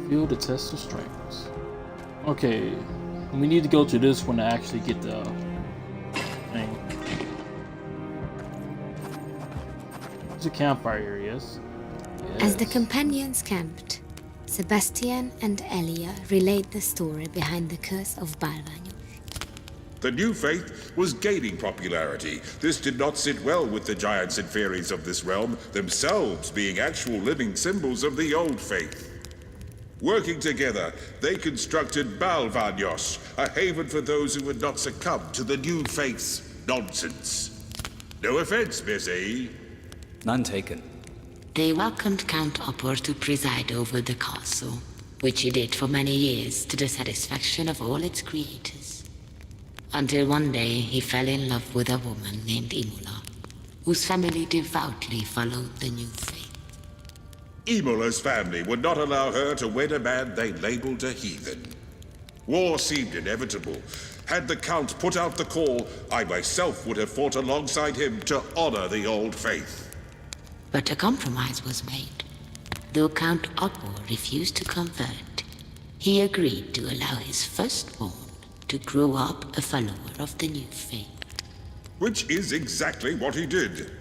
Feel the test of strengths. Okay, we need to go to this one to actually get the thing. There's a campfire here, yes? As the companions camped, Sebastian and Elia relayed the story behind the curse of Balvanyos. The new faith was gaining popularity. This did not sit well with the giants and fairies of this realm, themselves being actual living symbols of the old faith. Working together, they constructed Balvanyos, a haven for those who would not succumb to the new faith's nonsense. No offense, Miss A. None taken. They welcomed Count Opor to preside over the castle, which he did for many years to the satisfaction of all its creators. Until one day he fell in love with a woman named Imola, whose family devoutly followed the new faith. Imola's family would not allow her to wed a man they labeled a heathen. War seemed inevitable. Had the Count put out the call, I myself would have fought alongside him to honor the old faith. But a compromise was made. Though Count Opor refused to convert, he agreed to allow his firstborn to grow up a follower of the new faith. Which is exactly what he did.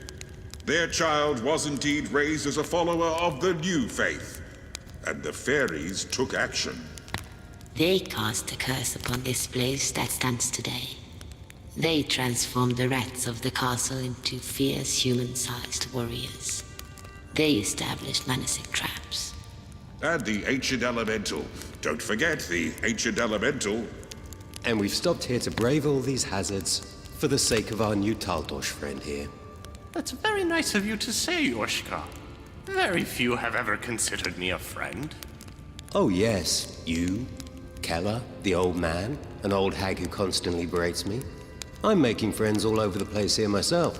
Their child was indeed raised as a follower of the new faith, and the fairies took action. They cast a curse upon this place that stands today. They transformed the rats of the castle into fierce human-sized warriors. They established menacing traps. And the ancient elemental. Don't forget the ancient elemental. And we've stopped here to brave all these hazards for the sake of our new Taltos friend here. That's very nice of you to say, Yoshka. Very few have ever considered me a friend. Oh yes, you, Keller, the old man, an old hag who constantly berates me. I'm making friends all over the place here myself.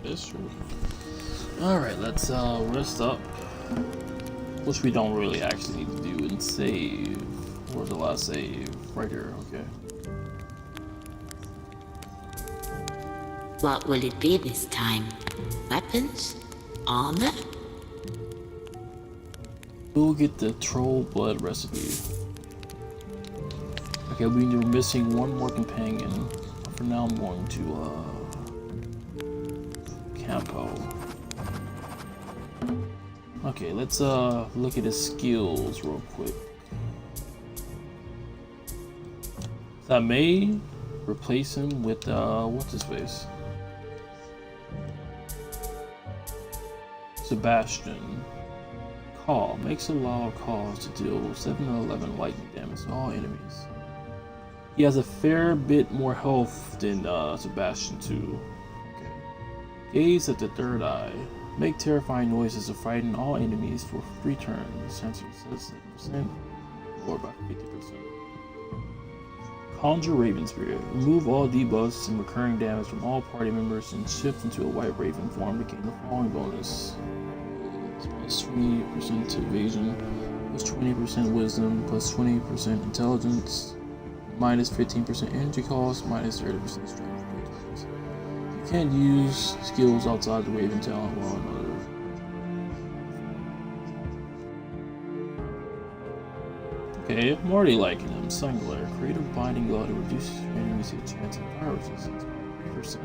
That's true. Alright, let's rest up. Which we don't really actually need to do and save. Where's the last save? Right here, okay. What will it be this time? Weapons? Armor? We'll get the troll blood recipe. Okay, we're missing one more companion. For now I'm going to Kampo. Okay, let's look at his skills real quick. So I may replace him with what's his face? Sebastian. Call makes a loud call to deal 7 to 11 lightning damage to all enemies. He has a fair bit more health than Sebastian too. Okay. Gaze at the third eye. Make terrifying noises of frighten all enemies for 3 turns. Chance of 7% or by 50%. Conjure Raven Spirit. Remove all debuffs and recurring damage from all party members and shift into a white raven form to gain the following bonus. Plus 20% to evasion, plus 20% wisdom, plus 20% intelligence, minus 15% energy cost, minus 30% strength. You can't use skills outside the Raven talent while another. Okay, I'm already liking him. Sunglare. Create a blinding glow to reduce your enemies' chance of fire resistance by 3%.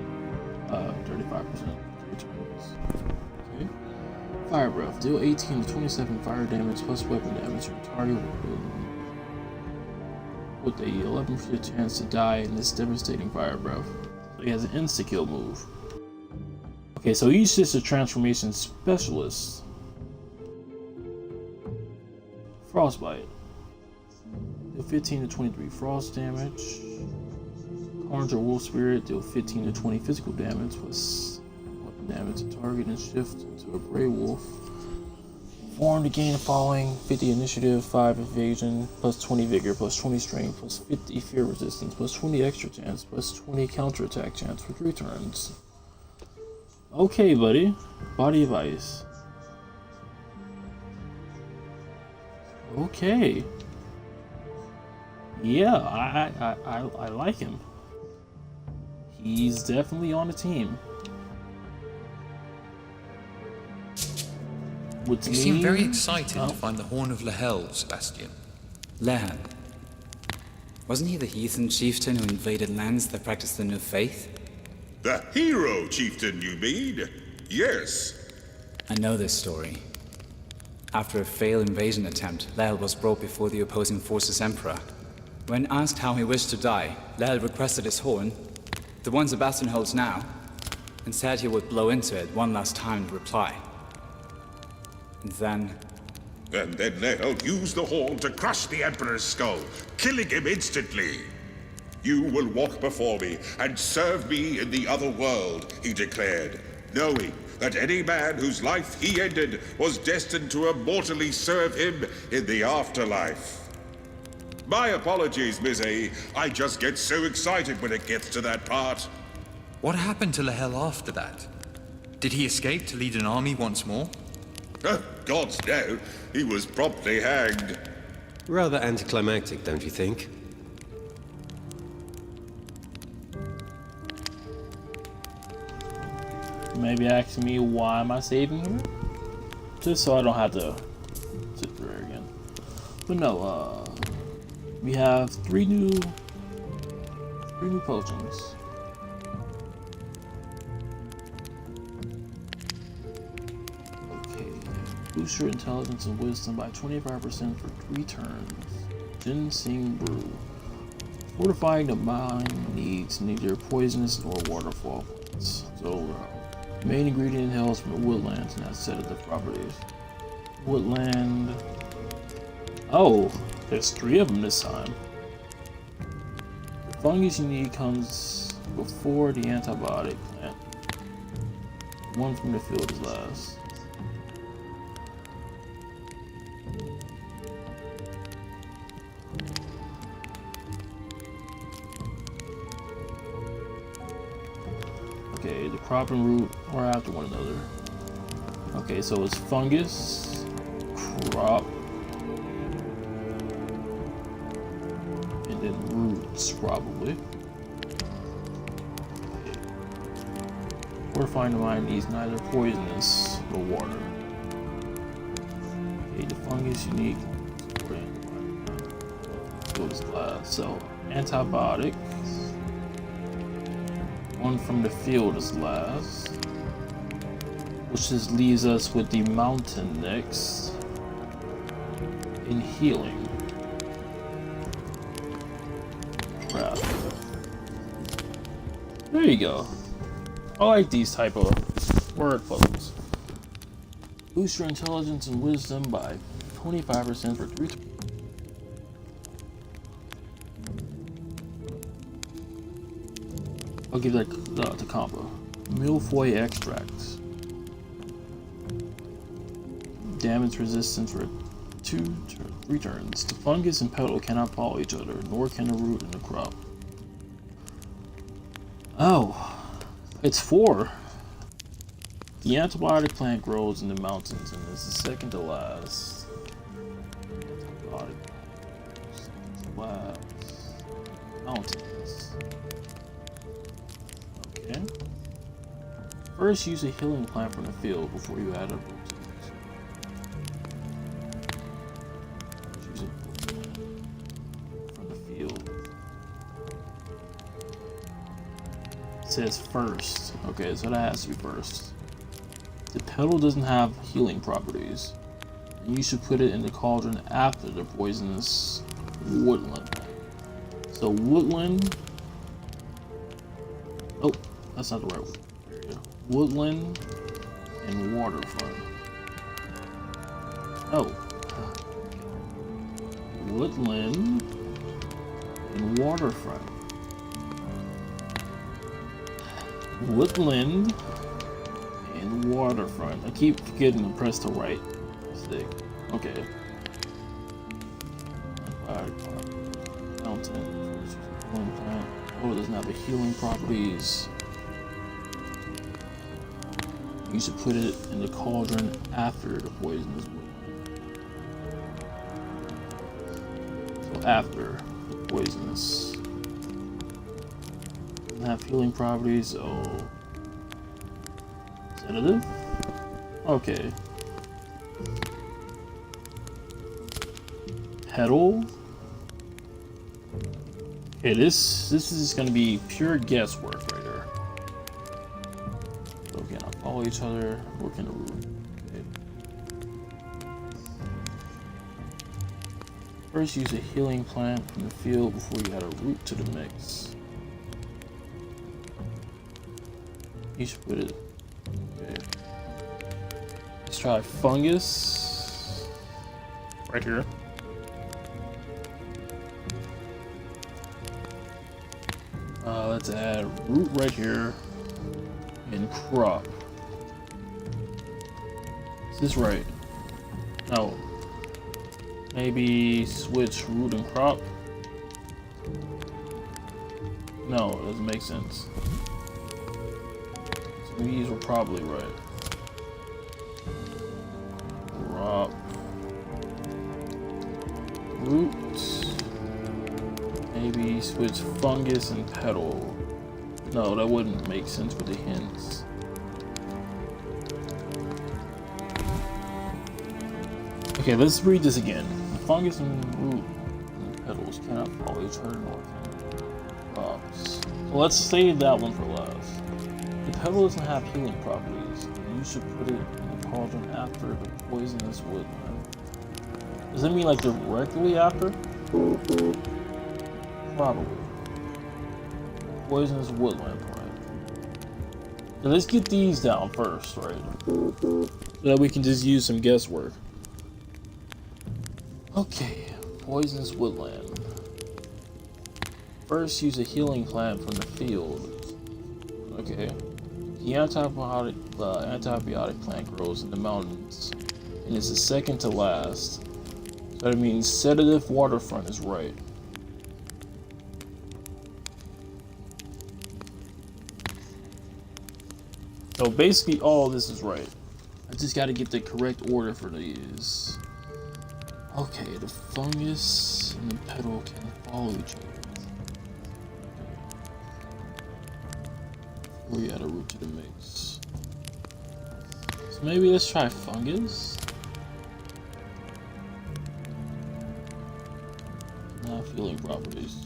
35% returns. Okay. Fire Breath. Deal 18 to 27 fire damage plus weapon damage to a target with a 11% chance to die in this devastating fire breath. So he has an insta-kill move. Okay, so he's just a transformation specialist. Frostbite. Deal 15 to 23 frost damage. Conjure Wolf Spirit. Deal 15 to 20 physical damage plus weapon damage to target and shift into a Grey Wolf. Form to gain the following: 50 initiative, 5 evasion, plus 20 vigor, plus 20 strength, plus 50 fear resistance, plus 20 extra chance, plus 20 counterattack chance for 3 turns. Okay, buddy. Body of Ice. Okay. Yeah, I like him. He's definitely on the team. What's You seem very mean? excited Oh. to find the Horn of Lehel, Sebastian. Lehel. Wasn't he the heathen chieftain who invaded lands that practiced the new faith? The hero chieftain, you mean? Yes. I know this story. After a failed invasion attempt, Lehel was brought before the opposing forces' emperor. When asked how he wished to die, Lehel requested his horn, the one Sebastian holds now, and said he would blow into it one last time to reply. And then... And then Lehel used the horn to crush the Emperor's skull, killing him instantly. You will walk before me and serve me in the other world, he declared, knowing that any man whose life he ended was destined to immortally serve him in the afterlife. My apologies, Miss A. I just get so excited when it gets to that part. What happened to Lehel after that? Did he escape to lead an army once more? Gods no, he was promptly hanged. Rather anticlimactic, don't you think? Maybe asking me why am I saving her? Just so I don't have to sit through her again. But no, we have three new potions. Okay. Boost your intelligence and wisdom by 25% for 3 turns. Ginseng brew. Fortifying the mind needs neither poisonous nor waterfall points. So main ingredient hails from the woodlands and has sedative properties. Woodland. Oh, there's 3 of them this time. The fungus you need comes before the antibiotic plant. One from the field is last. Okay, the crop and root are after one another. Okay, so it's fungus, crop, and then roots, probably. Okay. Fortifying the mind needs neither poisonous nor water. Okay, the fungus unique. Field is glass. So, antibiotic. One from the field is last, which just leaves us with the mountain next in healing. Crap. There you go. I like these type of word puzzles. Boost your intelligence and wisdom by 25% for 3 turns. I'll give that to Kampo. Milfoy extract. Damage resistance for 2 to 3 turns. The fungus and petal cannot follow each other, nor can the root and the crop. Oh, it's 4. The antibiotic plant grows in the mountains and is the second to last. Antibiotic last. Mountains. Okay. First, use a healing plant from the field before you add a root. Use a plant from the field. It says first. Okay, so that has to be first. The petal doesn't have healing properties, and you should put it in the cauldron after the poisonous woodland plant. So woodland. Oh, that's not the right word. There you go. Woodland and waterfront. Oh. Woodland and waterfront. Woodland and waterfront. I keep forgetting to press the right stick. Okay. Mountain. Plant. Oh, it doesn't have the healing properties. You should put it in the cauldron after the poisonous wood. So after the poisonous. Doesn't have healing properties, so sedative? Okay. Petal. Okay, this is gonna be pure guesswork right here. So again, I'll follow each other, work in the root. Okay. First, use a healing plant from the field before you add a root to the mix. You should put it. Okay. Let's try fungus. Right here. Let's add root right here and crop. Is this right? No. Maybe switch root and crop? No, it doesn't make sense. So these were probably right. Crop. Root. Maybe switch fungus and petal. No, that wouldn't make sense with the hints. Okay, let's read this again. Fungus and root and petals cannot follow each other nor can crops. So let's save that one for last. The petal doesn't have healing properties. You should put it in the cauldron after the poisonous woodland. Does that mean like directly after? Probably. Poisonous woodland plant. So let's get these down first, right? So that we can just use some guesswork. Okay, poisonous woodland. First, use a healing plant from the field. Okay. The antibiotic plant grows in the mountains and is the second to last. So that means sedative waterfront is right. So basically all of this is right. I just gotta get the correct order for these. Okay, the fungus and the petal can follow each other. We add a root to the mix. So maybe let's try fungus. Not healing properties.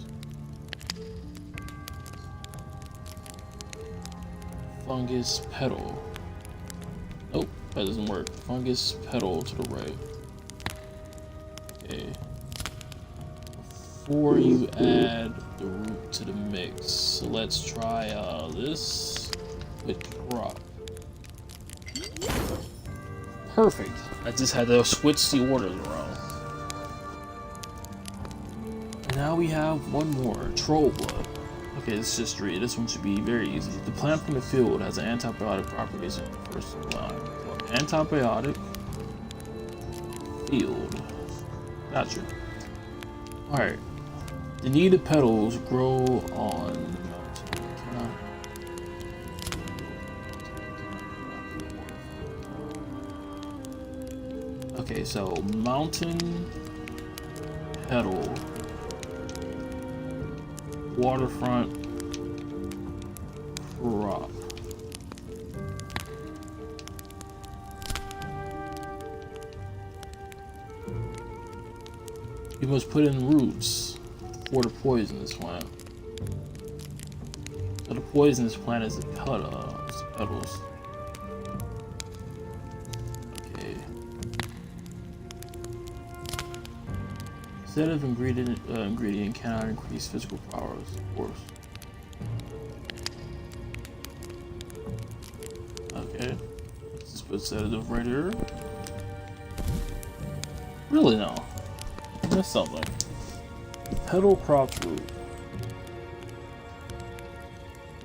Fungus petal. Nope, that doesn't work. Fungus petal to the right. Okay. Before you add the root to the mix, so let's try this with crop. Perfect. I just had to switch the orders around. And now we have one more, troll blood. Okay, let's just read. This one should be very easy. The plant from the field has antibiotic properties in the first line. So, antibiotic field. Gotcha. Alright. The needed petals grow on the mountain. Okay, so mountain petal. Waterfront crop. You must put in roots for the poisonous plant. So the poisonous plant is the petals. Okay. Sedative ingredient cannot increase physical powers, of course. Okay. Let's just put sedative right here. Really no. That's something. Petal crops root.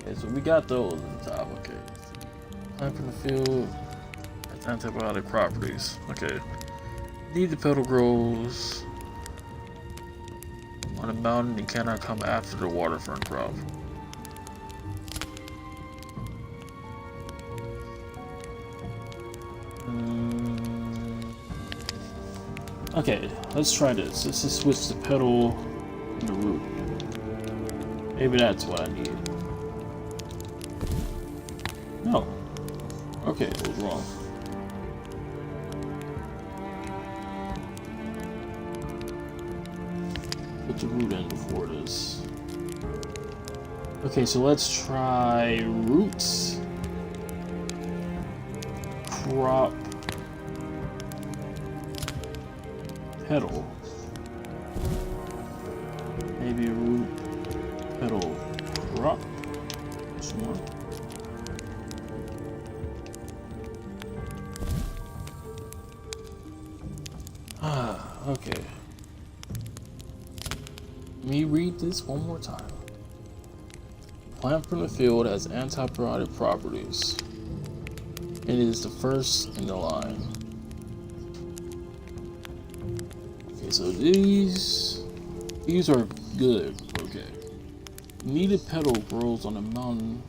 Okay, so we got those at the top. Okay. Plant from the field. That's antibiotic properties. Okay. Need the petal grows on a mountain and cannot come after the waterfront crop. Okay, let's try this. Let's just switch the petal and the root. Maybe that's what I need. No. Okay, it was wrong. put the root in before this. Okay, so let's try roots, crop, petal. Maybe root, petal, crop. Sure. Okay. Let me read this one more time. Plant from the field has antibiotic properties. It is the first in the line. Okay, so these are good. Okay. Needed petal grows on a mountain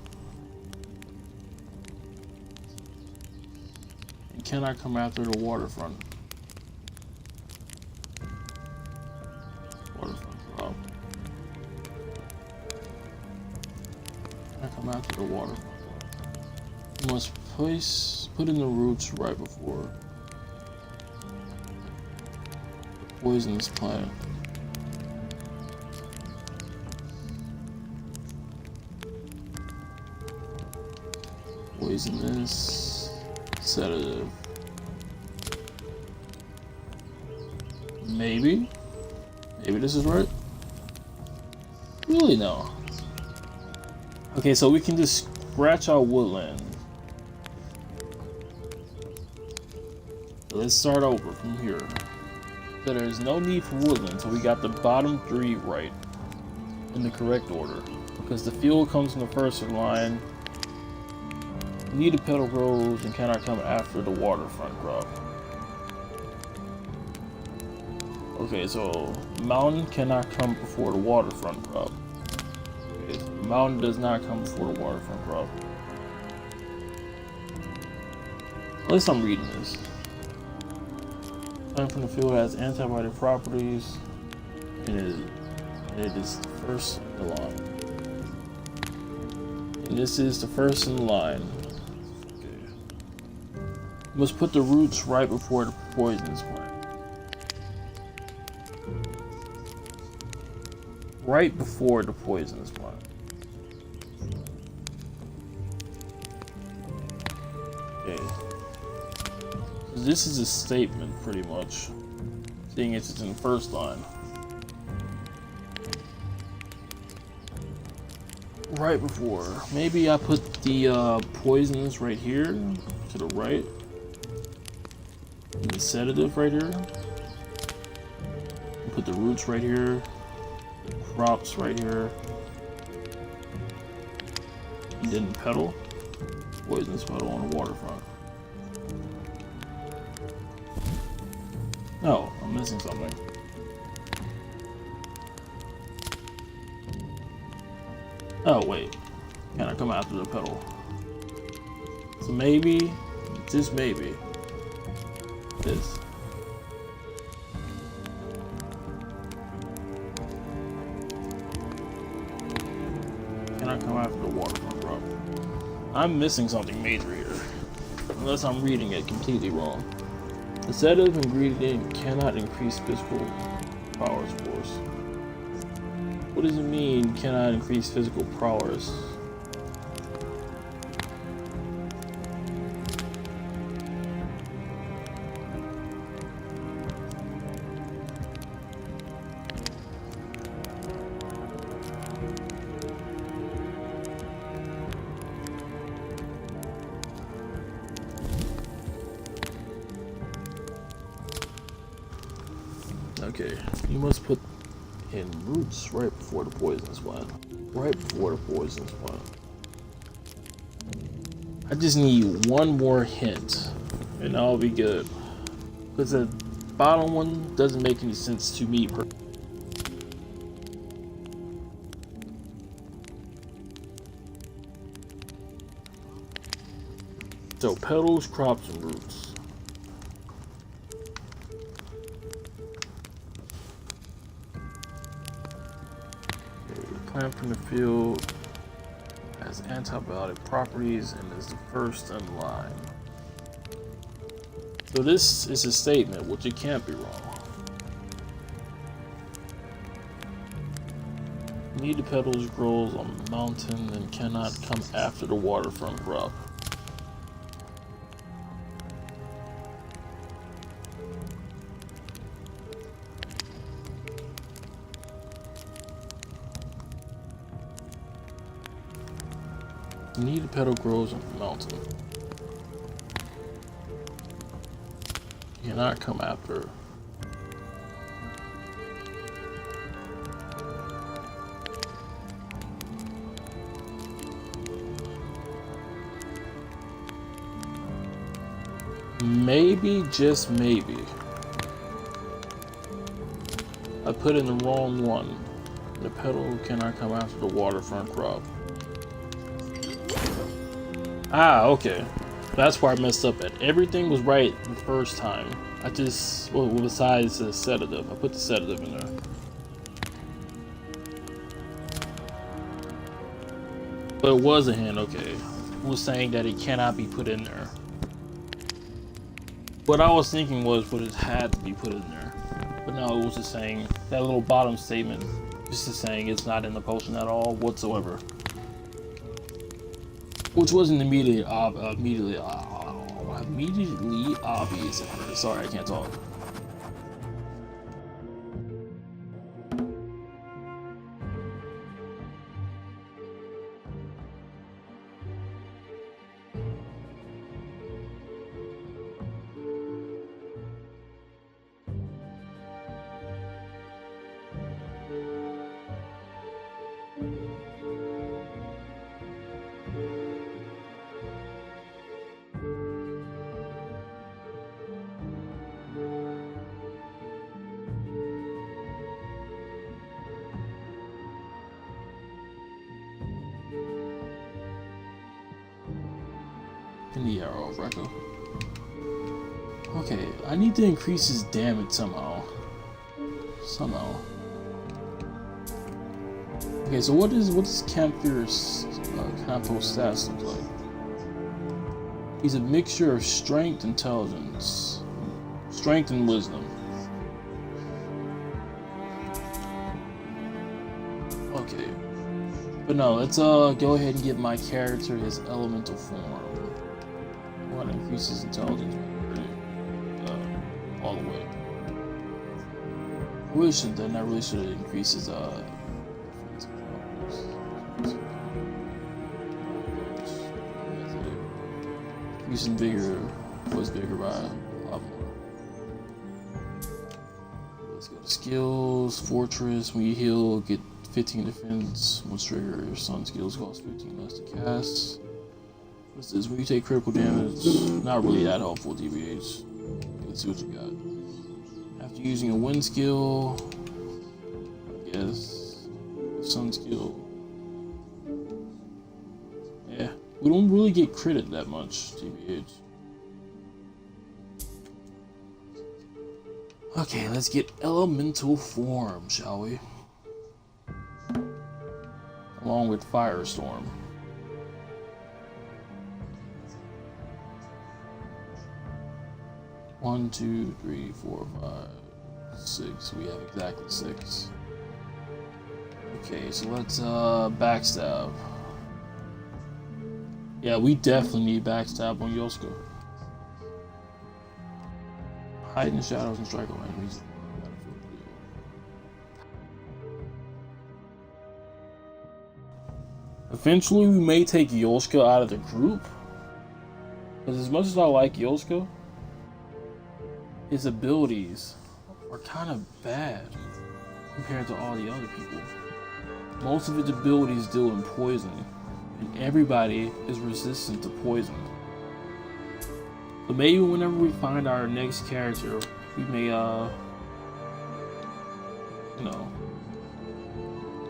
and cannot come after the waterfront. Come after the waterfront. You must put in the roots right before the poisonous plant. Poisonous sedative. Maybe this is right. Really no. Okay, so we can just scratch our woodland. So let's start over from here. So there's no need for woodland, so we got the bottom three right in the correct order. Because the field comes in the first line, needed petal grows and cannot come after the waterfront crop. Okay, so mountain cannot come before the waterfront crop. Mountain does not come before the waterfront crop. At least I'm reading this. Plant from the field has antibiotic properties, and it is the first in the line. And this is the first in the line. Okay. You must put the roots right before the poisonous plant. Right before the poisonous plant. Okay. So this is a statement, pretty much. Seeing as it's in the first line. Right before. Maybe I put the poisonous right here, to the right. And the sedative right here. Put the roots right here. Crops right here. And then petal. Poisonous petal on the waterfront. No, I'm missing something. Oh wait, can I come after the petal? So maybe, just maybe, this. Can I come after the waterfront crop? I'm missing something major here, unless I'm reading it completely wrong. The sedative ingredient cannot increase physical powers force. What does it mean, cannot increase physical prowess? Okay, you must put in roots right before the poisonous plant. Right before the poisonous plant. I just need one more hint, and I'll be good. Because the bottom one doesn't make any sense to me. So petals, crops, and roots. Plant from the field has antibiotic properties and is the first in line. So this is a statement, which it can't be wrong. Need the petals grows on the mountain and cannot come after the waterfront crop. Need the petal grows on the mountain. Cannot come after. Maybe, just maybe, I put in the wrong one. The petal cannot come after the waterfront crop. Ah, okay. That's where I messed up at. Everything was right the first time. I just, well, besides the sedative. I put the sedative in there. But it was a hint, okay. It was saying that it cannot be put in there. What I was thinking was what it had to be put in there. But no, it was just saying, that little bottom statement, just saying it's not in the potion at all whatsoever. Which wasn't immediately obvious at first. Sorry, I can't talk. In the arrow of Rekka. Okay, I need to increase his damage somehow. Okay, so what does Kampo's stats look like? He's a mixture of strength, intelligence, strength, and wisdom. Okay, but no, let's go ahead and get my character his elemental form. I want to increase his intelligence all the way. I really should then. I really should increase his increasing vigor was bigger by a lot more. Let's go to skills, fortress. When you heal, get 15 defense. Once trigger, your sun skills cost 15 less to cast. What's this? When you take critical damage, not really that helpful, DBH. Let's see what you got. After using a wind skill, I guess, sun skill. Yeah, we don't really get critted that much, DBH. Okay, let's get elemental form, shall we? Along with Firestorm. 1, 2, 3, 4, 5, 6. We have exactly 6. Okay, so let's backstab. Yeah, we definitely need backstab on Yosuke. Hide in the shadows and strike away enemies. Eventually, we may take Yosuke out of the group. Because as much as I like Yosuke, his abilities are kind of bad compared to all the other people. Most of his abilities deal in poison, and everybody is resistant to poison. So maybe whenever we find our next character, we may,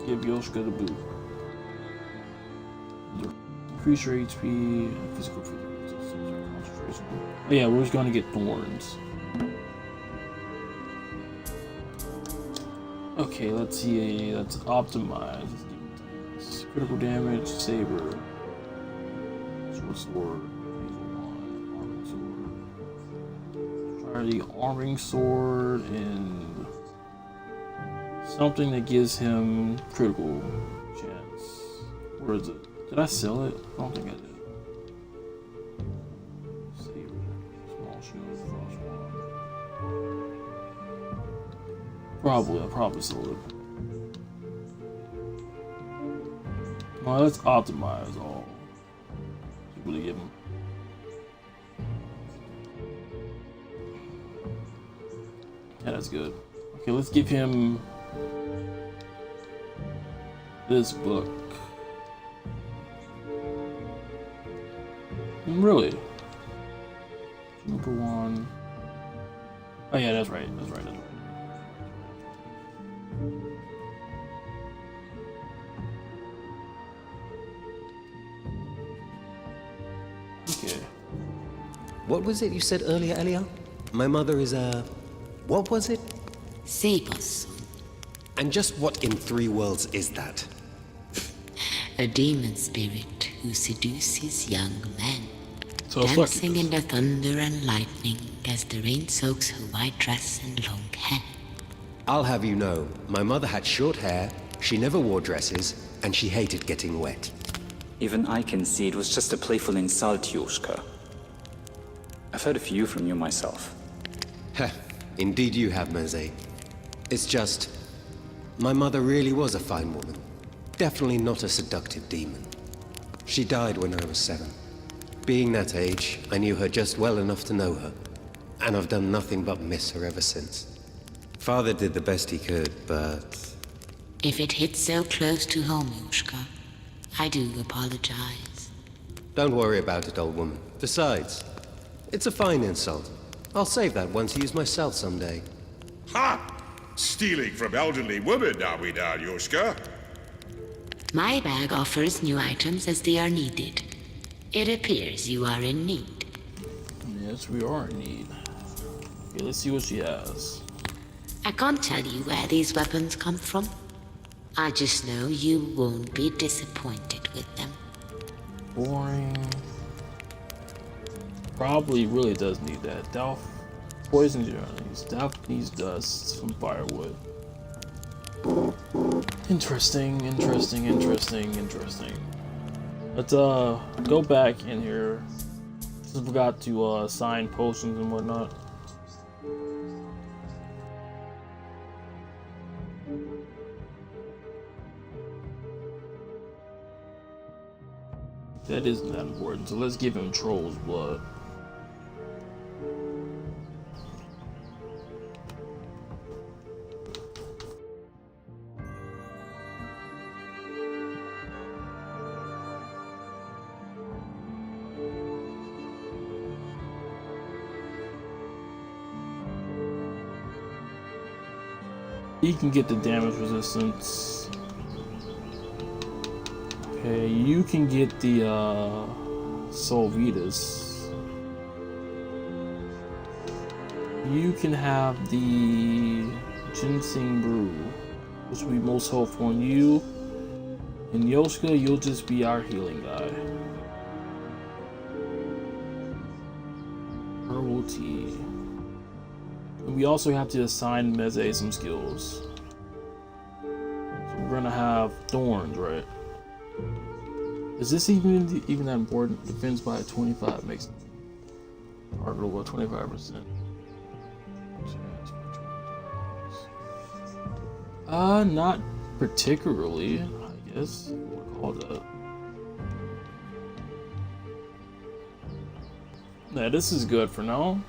give Yosuke the boot. Increase your HP and physical concentration. Oh yeah, we're just gonna get thorns. Okay, let's see. Let's optimize. Critical damage, saber, short sword, arming sword. Try the arming sword and Something that gives him critical chance. Where is it? Did I sell it? I don't think I did. Saber. Small shield, frost wand. I probably sold it. Well, let's optimize all people to give him. Yeah, that's good. Okay, let's give him this book. Really? Number one. Oh yeah, that's right. That's right. That's right. Okay. What was it you said earlier, Elia? My mother is a... what was it? Sabos, And just what in 3 worlds is that? a demon spirit who seduces young men, So it's dancing like in the thunder and lightning as the rain soaks her white dress and long hair. I'll have you know, my mother had short hair, she never wore dresses, and she hated getting wet. Even I can see it was just a playful insult, Yoshka. I've heard a few from you myself. Heh, indeed you have, Meze. It's just... my mother really was a fine woman. Definitely not a seductive demon. She died when I was 7. Being that age, I knew her just well enough to know her. And I've done nothing but miss her ever since. Father did the best he could, but... If it hits so close to home, Yoshka, I do apologize. Don't worry about it, old woman. Besides, it's a fine insult. I'll save that one to use myself someday. Ha! Stealing from elderly women, are we now, Yoshka? My bag offers new items as they are needed. It appears you are in need. yes, we are in need. Okay, let's see what she has. I can't tell you where these weapons come from. I just know you won't be disappointed with them. Boring. Probably really does need that. Delph poison journeys. Delph needs dust from firewood. Interesting. Let's go back in here. Just forgot to assign potions and whatnot. That isn't that important, so let's give him Troll's Blood. He can get the damage resistance. Okay, you can get the Solvitas. You can have the Ginseng Brew, which will be most helpful on you. And Yoshka, you'll just be our healing guy. Herbal tea. And we also have to assign Meze some skills. So we're gonna have Thorns, right? Is this even that important? Defense by 25 makes target over 25%. Not particularly, I guess. We'll call that. Yeah, this is good for now.